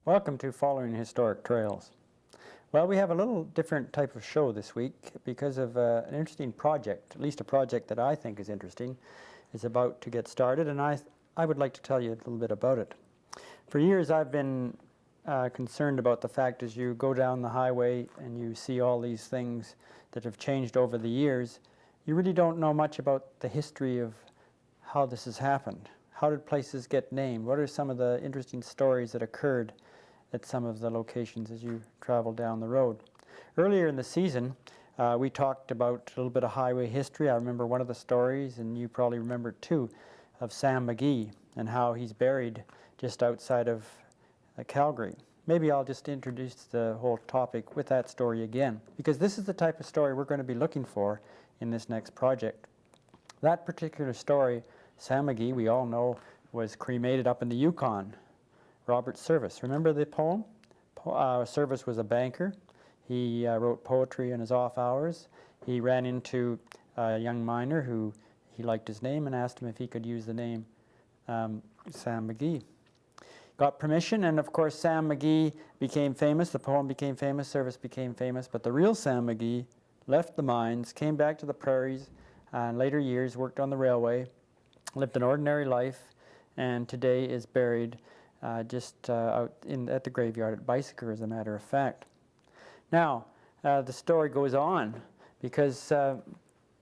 Welcome to Following Historic Trails. Well, we have a little different type of show this week because of an interesting project, at least a project that I think is interesting, is about to get started, and I would like to tell you a little bit about it. For years I've been concerned about the fact as you go down the highway and you see all these things that have changed over the years, you really don't know much about the history of how this has happened. How did places get named? What are some of the interesting stories that occurred at some of the locations as you travel down the road? Earlier in the season, we talked about a little bit of highway history. I remember one of the stories, and you probably remember it too, of Sam Mcgee and how he's buried just outside of Calgary. Maybe I'll just introduce the whole topic with that story again, because this is the type of story we're going to be looking for in this next project. That particular story, Sam Mcgee, we all know, was cremated up in the Yukon. Robert Service, remember the poem? Service was a banker. He wrote poetry in his off hours. He ran into a young miner who he liked his name and asked him if he could use the name Sam Mcgee. Got permission, and of course Sam Mcgee became famous. The poem became famous, Service became famous, but the real Sam Mcgee left the mines, came back to the prairies, and later years worked on the railway, lived an ordinary life, and today is buried just out at the graveyard at Bicycle, as a matter of fact. Now, the story goes on because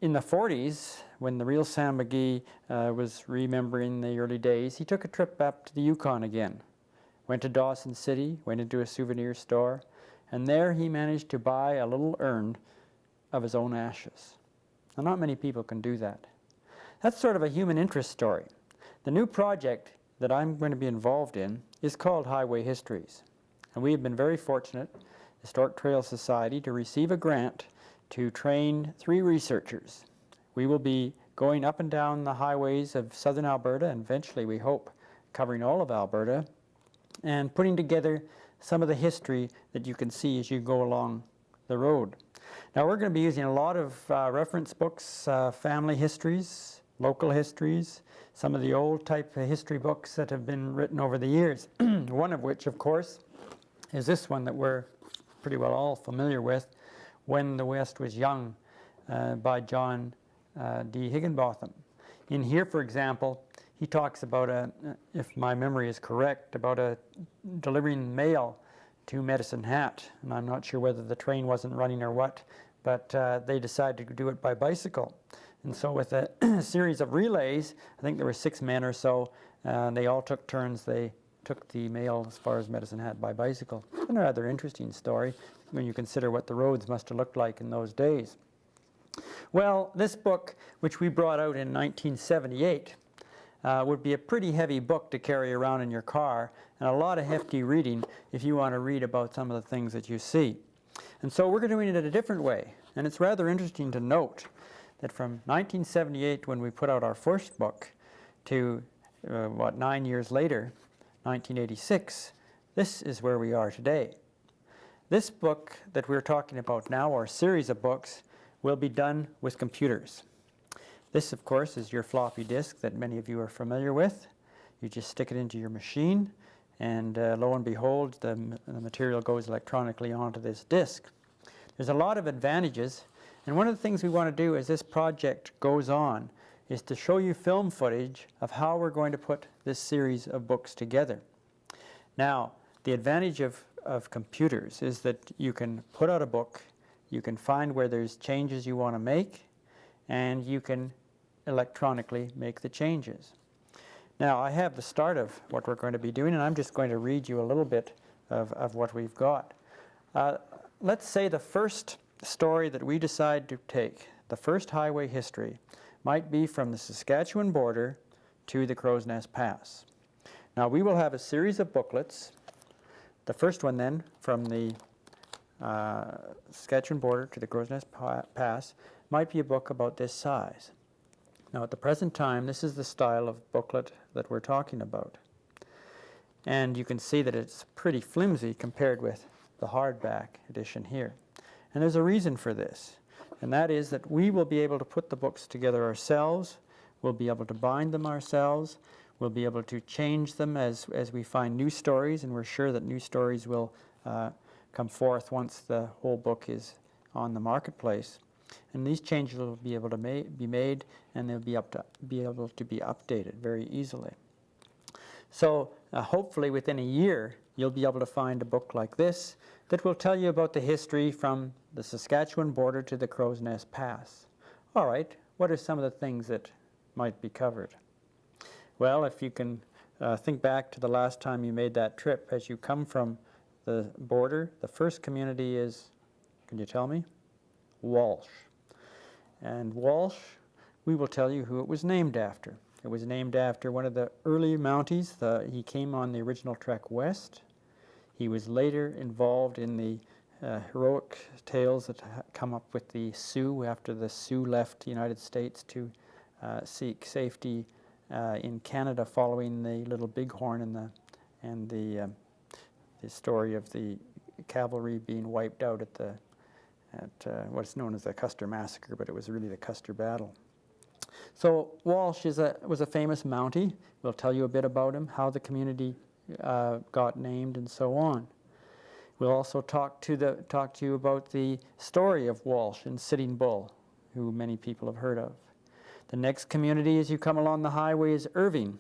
in the 40s, when the real Sam Mcgee was remembering the early days, he took a trip up to the Yukon again. Went to Dawson City, went into a souvenir store, and there he managed to buy a little urn of his own ashes. Now, not many people can do that. That's sort of a human interest story. The new project that I'm going to be involved in is called Highway Histories. And we have been very fortunate, Historic Trails Society, to receive a grant to train 3 researchers. We will be going up and down the highways of southern Alberta, and eventually, we hope, covering all of Alberta, and putting together some of the history that you can see as you go along the road. Now, we're going to be using a lot of reference books, family histories, local histories, some of the old type of history books that have been written over the years. One of which, of course, is this one that we're pretty well all familiar with, When the West Was Young, by John D. Higginbotham. In here, for example, he talks about, if my memory is correct, about delivering mail to Medicine Hat. And I'm not sure whether the train wasn't running or what, but they decided to do it by bicycle. And so with a series of relays, I think there were 6 men or so, and they all took turns. They took the mail as far as Medicine Hat by bicycle. And a rather interesting story when you consider what the roads must have looked like in those days. Well, this book, which we brought out in 1978, would be a pretty heavy book to carry around in your car, and a lot of hefty reading if you want to read about some of the things that you see. And so we're doing it a different way, and it's rather interesting to note that from 1978, when we put out our first book, to 9 years later, 1986, this is where we are today. This book that we're talking about now, or series of books, will be done with computers. This, of course, is your floppy disk that many of you are familiar with. You just stick it into your machine, and lo and behold, the material goes electronically onto this disk. There's a lot of advantages, and one of the things we want to do as this project goes on is to show you film footage of how we're going to put this series of books together. Now, the advantage of computers is that you can put out a book, you can find where there's changes you want to make, and you can electronically make the changes. Now, I have the start of what we're going to be doing, and I'm just going to read you a little bit of what we've got. Let's say the first story that we decide to take, the first highway history, might be from the Saskatchewan border to the Crow's Nest Pass. Now, we will have a series of booklets. The first one then, from the Saskatchewan border to the Crow's Nest Pass, might be a book about this size. Now, at the present time, this is the style of booklet that we're talking about. And you can see that it's pretty flimsy compared with the hardback edition here. And there's a reason for this, and that is that we will be able to put the books together ourselves, we'll be able to bind them ourselves, We'll be able to change them as we find new stories, and we're sure that new stories will come forth once the whole book is on the marketplace. And these changes will be able to be made, and they'll be able to be updated very easily. So hopefully within a year, you'll be able to find a book like this that will tell you about the history from the Saskatchewan border to the Crow's Nest Pass. All right, what are some of the things that might be covered? Well, if you can think back to the last time you made that trip, as you come from the border, the first community is, can you tell me? Walsh. And Walsh, we will tell you who it was named after. It was named after one of the early Mounties. He came on the original trek west. He was later involved in the heroic tales that come up with the Sioux after the Sioux left the United States to seek safety in Canada following the Little Bighorn and the story of the cavalry being wiped out at what's known as the Custer Massacre, but it was really the Custer Battle. So Walsh was a famous Mountie. We'll tell you a bit about him, how the community got named, and so on. We'll also talk to you about the story of Walsh and Sitting Bull, who many people have heard of. The next community as you come along the highway is Irving.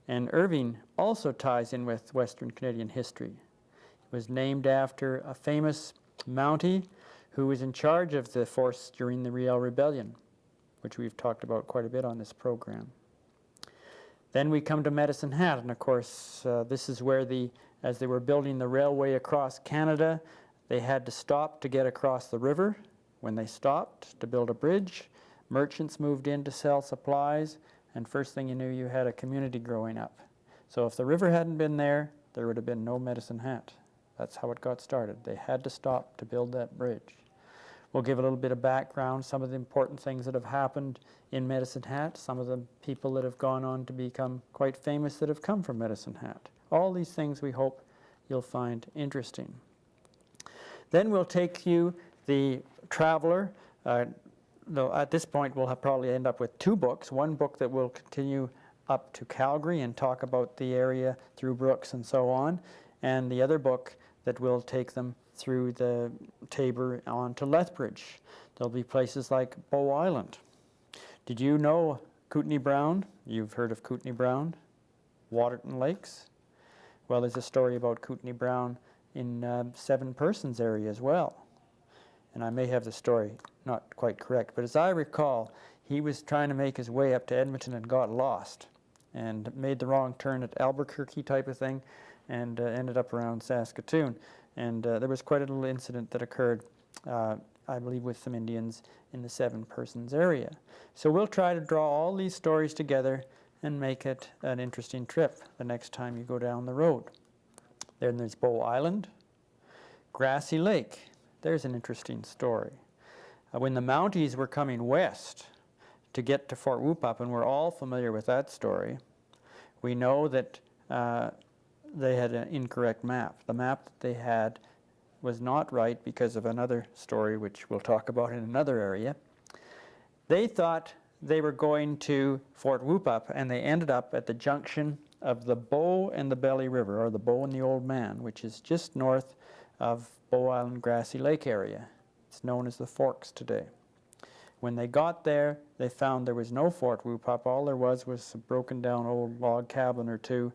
And Irving also ties in with Western Canadian history. It was named after a famous Mountie who was in charge of the force during the Riel Rebellion, which we've talked about quite a bit on this program. Then we come to Medicine Hat, and of course this is where as they were building the railway across Canada, they had to stop to get across the river. When they stopped to build a bridge, merchants moved in to sell supplies, and first thing you knew, you had a community growing up. So if the river hadn't been there, there would have been no Medicine Hat. That's how it got started. They had to stop to build that bridge. We'll give a little bit of background, some of the important things that have happened in Medicine Hat, some of the people that have gone on to become quite famous that have come from Medicine Hat. All these things we hope you'll find interesting. Then we'll take you, the traveler, though at this point we'll probably end up with two books. One book that will continue up to Calgary and talk about the area through Brooks and so on, and the other book that will take them through the Tabor on to Lethbridge. There'll be places like Bow Island. Did you know Kootenai Brown? You've heard of Kootenai Brown? Waterton Lakes? Well, there's a story about Kootenai Brown in Seven Persons area as well. And I may have the story not quite correct, but as I recall, he was trying to make his way up to Edmonton and got lost and made the wrong turn at Albuquerque type of thing, and ended up around Saskatoon. And there was quite a little incident that occurred, I believe, with some Indians in the Seven Persons area. So we'll try to draw all these stories together and make it an interesting trip the next time you go down the road. Then there's Bow Island, Grassy Lake. There's an interesting story. When the Mounties were coming west to get to Fort Whoopop, and we're all familiar with that story, we know that they had an incorrect map. The map that they had was not right because of another story which we'll talk about in another area. They thought they were going to Fort Whoopop, and they ended up at the junction of the Bow and the Belly River, or the Bow and the Old Man, which is just north of Bow Island Grassy Lake area. It's known as the Forks today. When they got there, they found there was no Fort Whoopop. All there was a broken down old log cabin or two,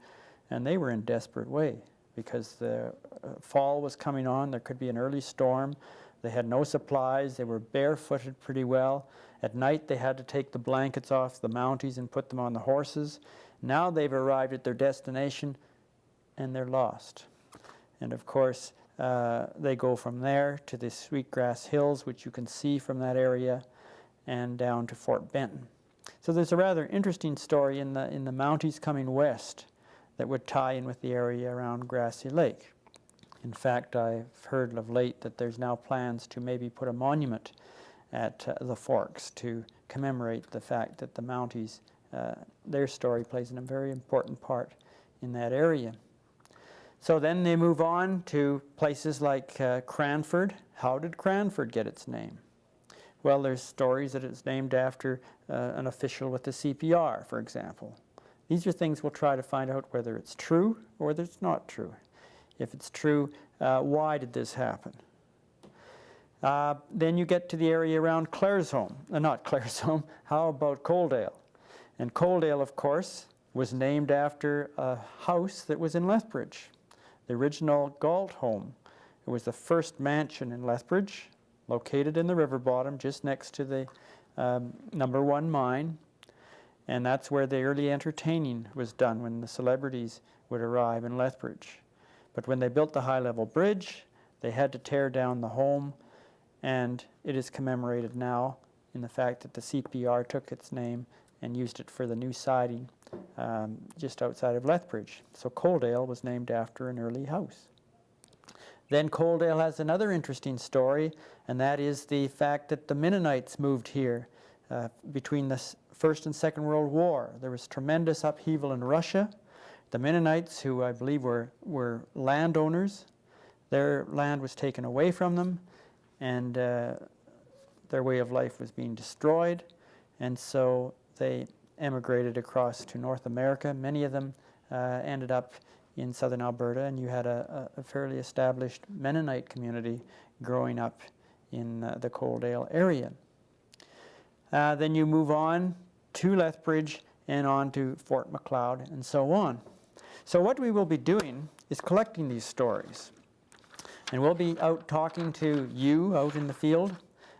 and they were in desperate way because the fall was coming on. There could be an early storm. They had no supplies. They were barefooted pretty well. At night, they had to take the blankets off the Mounties and put them on the horses. Now they've arrived at their destination, and they're lost. And of course, they go from there to the Sweetgrass Hills, which you can see from that area, and down to Fort Benton. So there's a rather interesting story in the Mounties coming west that would tie in with the area around Grassy Lake. In fact, I've heard of late that there's now plans to maybe put a monument at the Forks to commemorate the fact that the Mounties, their story plays a very important part in that area. So then they move on to places like Cranford. How did Cranford get its name? Well, there's stories that it's named after an official with the CPR, for example. These are things we'll try to find out whether it's true or whether it's not true. If it's true, why did this happen? Then you get to the area around Claresholm. Not Claresholm, how about Coaldale? And Coaldale, of course, was named after a house that was in Lethbridge, the original Galt home. It was the first mansion in Lethbridge, located in the river bottom, just next to the number 1 mine. And that's where the early entertaining was done, when the celebrities would arrive in Lethbridge. But when they built the high-level bridge, they had to tear down the home, and it is commemorated now in the fact that the CPR took its name and used it for the new siding just outside of Lethbridge. So Coaldale was named after an early house. Then Coaldale has another interesting story, and that is the fact that the Mennonites moved here between the First and Second World War. There was tremendous upheaval in Russia. The Mennonites, who I believe were landowners, their land was taken away from them, and their way of life was being destroyed, and so they emigrated across to North America. Many of them ended up in southern Alberta, and you had a fairly established Mennonite community growing up in the Coaldale area. Then you move on to Lethbridge and on to Fort Macleod and so on. So what we will be doing is collecting these stories. And we'll be out talking to you out in the field.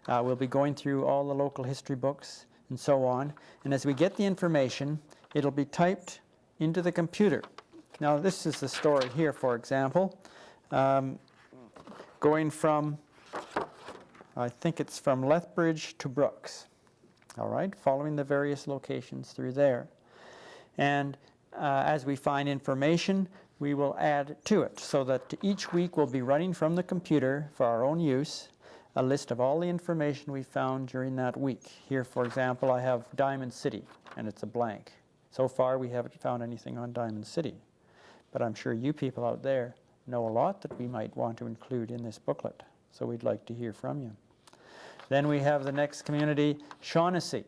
We'll be going through all the local history books and so on. And as we get the information, it'll be typed into the computer. Now this is the story here, for example, going from, I think it's from Lethbridge to Brooks. All right, following the various locations through there. And as we find information, we will add to it, so that each week we'll be running from the computer for our own use a list of all the information we found during that week. Here, for example, I have Diamond City, and it's a blank. So far, we haven't found anything on Diamond City. But I'm sure you people out there know a lot that we might want to include in this booklet, so we'd like to hear from you. Then we have the next community, Shaughnessy.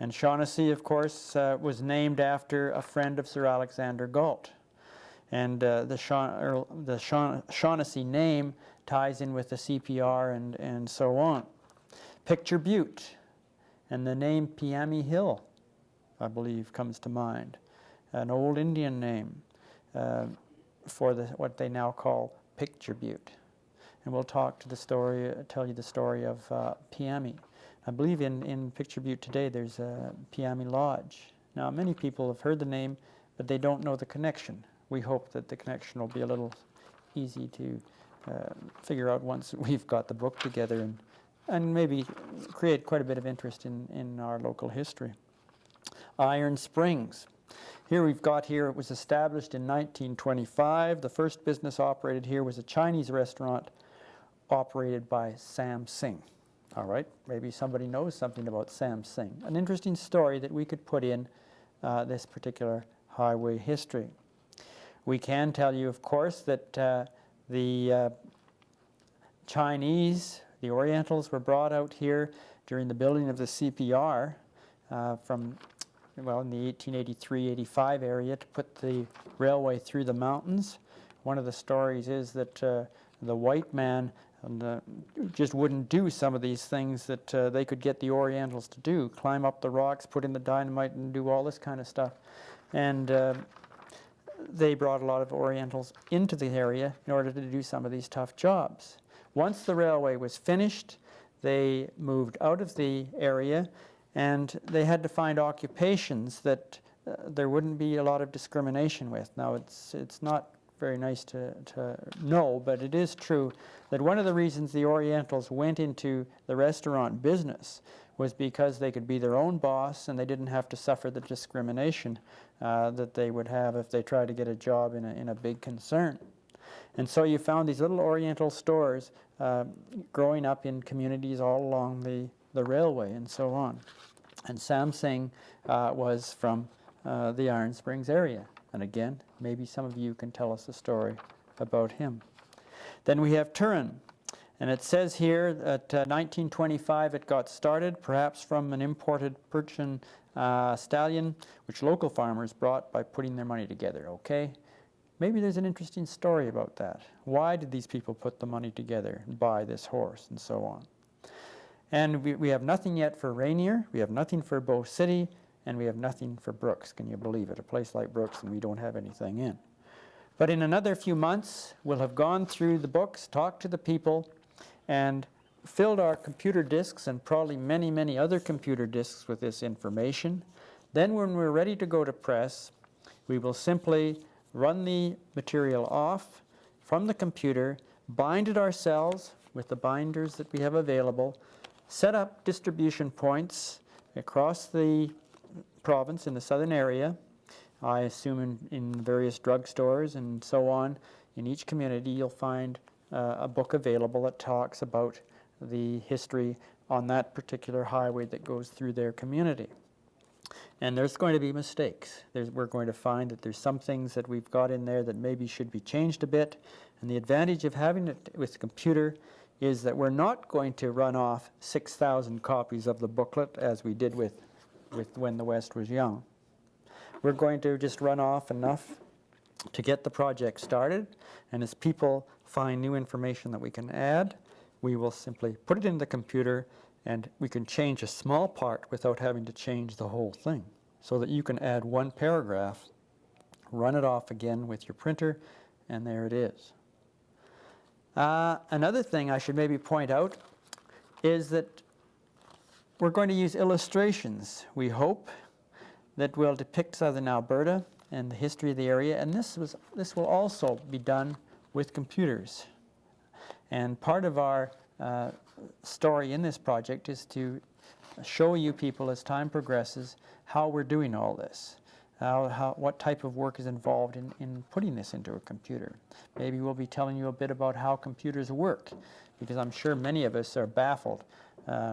And Shaughnessy, of course, was named after a friend of Sir Alexander Galt. And the Shaughnessy name ties in with the CPR and so on. Picture Butte, and the name Piami Hill, I believe, comes to mind. An old Indian name for what they now call Picture Butte. And we'll talk to the story, tell you the story of Piami. I believe in Picture Butte today there's a Piami Lodge. Now many people have heard the name, but they don't know the connection. We hope that the connection will be a little easy to figure out once we've got the book together, and maybe create quite a bit of interest in our local history. Iron Springs. Here we've got it was established in 1925. The first business operated here was a Chinese restaurant operated by Sam Singh. All right, maybe somebody knows something about Sam Singh. An interesting story that we could put in this particular highway history. We can tell you, of course, that the Chinese, the Orientals, were brought out here during the building of the CPR in the 1883-85 area to put the railway through the mountains. One of the stories is that the white man just wouldn't do some of these things that they could get the Orientals to do, climb up the rocks, put in the dynamite, and do all this kind of stuff. And they brought a lot of Orientals into the area in order to do some of these tough jobs. Once the railway was finished, they moved out of the area, and they had to find occupations that there wouldn't be a lot of discrimination with. Now, it's not very nice to know, but it is true that one of the reasons the Orientals went into the restaurant business was because they could be their own boss and they didn't have to suffer the discrimination that they would have if they tried to get a job in a big concern. And so you found these little Oriental stores growing up in communities all along the railway and so on. And Sam Singh was from the Iron Springs area. And again, maybe some of you can tell us a story about him. Then we have Turin. And it says here that 1925 it got started, perhaps from an imported Persian stallion, which local farmers brought by putting their money together, okay? Maybe there's an interesting story about that. Why did these people put the money together and buy this horse and so on? And we have nothing yet for Rainier, we have nothing for Bow City, and we have nothing for Brooks. Can you believe it? A place like Brooks and we don't have anything in. But in another few months, we'll have gone through the books, talked to the people, and filled our computer disks and probably many, many other computer disks with this information. Then when we're ready to go to press, we will simply run the material off from the computer, bind it ourselves with the binders that we have available, set up distribution points across the province in the southern area. I assume in various drugstores and so on. In each community you'll find a book available that talks about the history on that particular highway that goes through their community. And there's going to be mistakes. We're going to find that there's some things that we've got in there that maybe should be changed a bit. And the advantage of having it with the computer is that we're not going to run off 6,000 copies of the booklet as we did with When the West Was Young. We're going to just run off enough to get the project started. And as people find new information that we can add, we will simply put it in the computer, and we can change a small part without having to change the whole thing, so that you can add one paragraph, run it off again with your printer, and there it is. Another thing I should maybe point out is that we're going to use illustrations, we hope, that will depict southern Alberta and the history of the area, and this will also be done with computers. And part of our story in this project is to show you people as time progresses how we're doing all this, what type of work is involved in putting this into a computer. Maybe we'll be telling you a bit about how computers work, because I'm sure many of us are baffled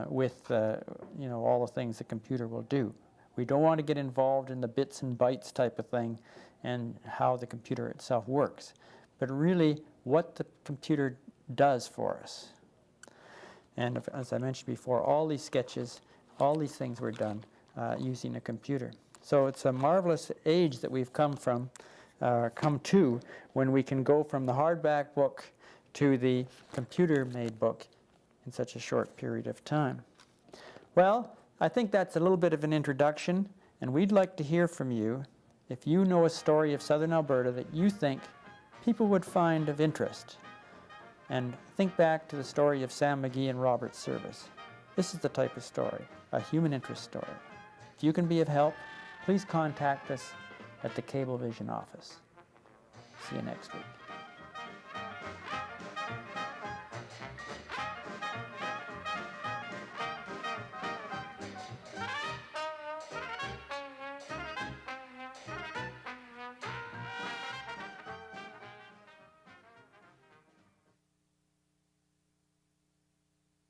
with all the things the computer will do. We don't want to get involved in the bits and bytes type of thing and how the computer itself works, but really what the computer does for us. And as I mentioned before, all these sketches, all these things were done using a computer. So it's a marvelous age that we've come to when we can go from the hardback book to the computer-made book in such a short period of time. Well, I think that's a little bit of an introduction, and we'd like to hear from you if you know a story of southern Alberta that you think people would find of interest. And think back to the story of Sam Mcgee and Robert's service. This is the type of story, a human interest story. If you can be of help, please contact us at the Cablevision office. See you next week.